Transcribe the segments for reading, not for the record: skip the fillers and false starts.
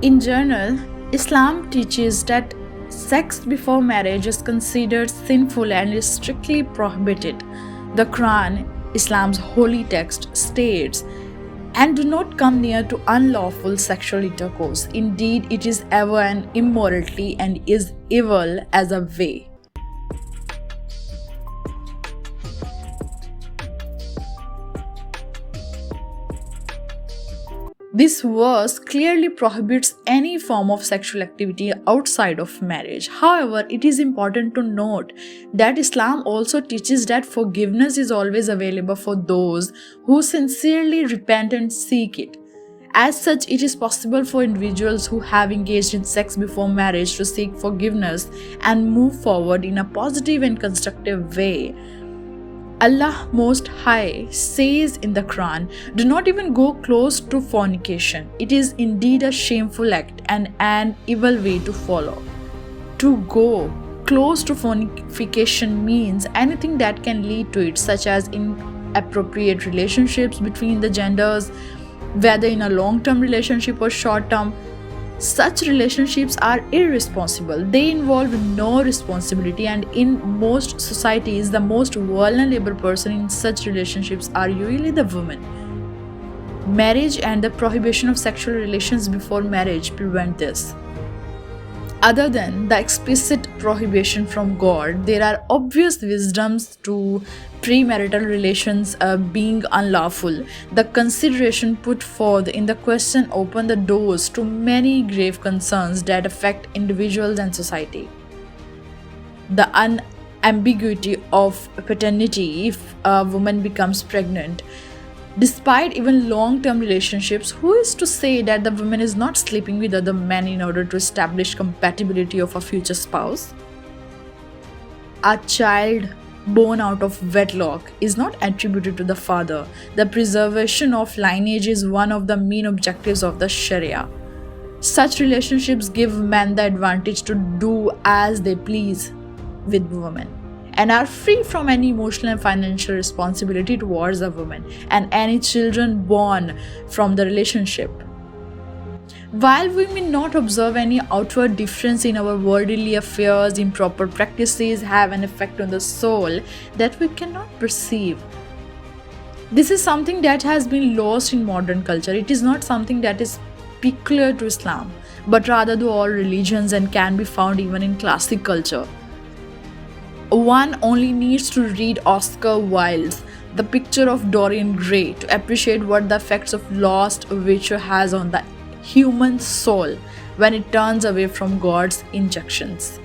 In general, Islam teaches that sex before marriage is considered sinful and is strictly prohibited. The Quran, Islam's holy text, states, "And do not come near to unlawful sexual intercourse. Indeed, it is ever an immorality and is evil as a way." This verse clearly prohibits any form of sexual activity outside of marriage. However, it is important to note that Islam also teaches that forgiveness is always available for those who sincerely repent and seek it. As such, it is possible for individuals who have engaged in sex before marriage to seek forgiveness and move forward in a positive and constructive way. Allah Most High says in the Quran, "Do not even go close to fornication. It is indeed a shameful act and an evil way to follow." To go close to fornication means anything that can lead to it, such as inappropriate relationships between the genders, whether in a long-term relationship or short-term. Such relationships are irresponsible. They involve no responsibility, and in most societies, the most vulnerable person in such relationships are usually the women. Marriage and the prohibition of sexual relations before marriage prevent this. Other than the explicit prohibition from God, there are obvious wisdoms to premarital relations being unlawful. The consideration put forth in the question open the doors to many grave concerns that affect individuals and society. The unambiguity of paternity if a woman becomes pregnant. Despite even long-term relationships, who is to say that the woman is not sleeping with other men in order to establish compatibility of a future spouse? A child born out of wedlock is not attributed to the father. The preservation of lineage is one of the main objectives of the Sharia. Such relationships give men the advantage to do as they please with women, and are free from any emotional and financial responsibility towards a woman and any children born from the relationship. While we may not observe any outward difference in our worldly affairs, improper practices have an effect on the soul that we cannot perceive. This is something that has been lost in modern culture. It is not something that is peculiar to Islam, but rather to all religions and can be found even in classic culture. One only needs to read Oscar Wilde's The Picture of Dorian Gray to appreciate what the effects of lost virtue has on the human soul when it turns away from God's injunctions.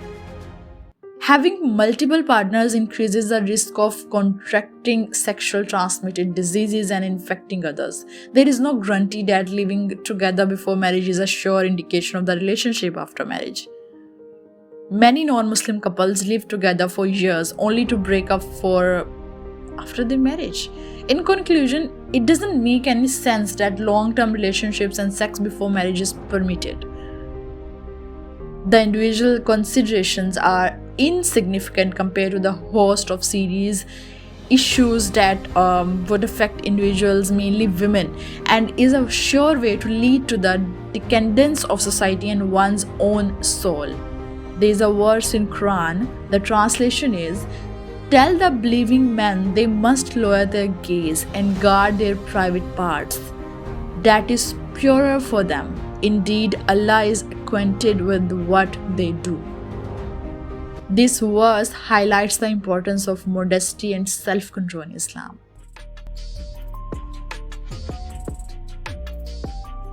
Having multiple partners increases the risk of contracting sexual transmitted diseases and infecting others. There is no guarantee that living together before marriage is a sure indication of the relationship after marriage. Many non-Muslim couples live together for years only to break up after their marriage. In conclusion, it doesn't make any sense that long-term relationships and sex before marriage is permitted. The individual considerations are insignificant compared to the host of serious issues that would affect individuals, mainly women, and is a sure way to lead to the decadence of society and one's own soul. There is a verse in Quran, the translation is, "Tell the believing men they must lower their gaze and guard their private parts. That is purer for them. Indeed, Allah is acquainted with what they do." This verse highlights the importance of modesty and self-control in Islam.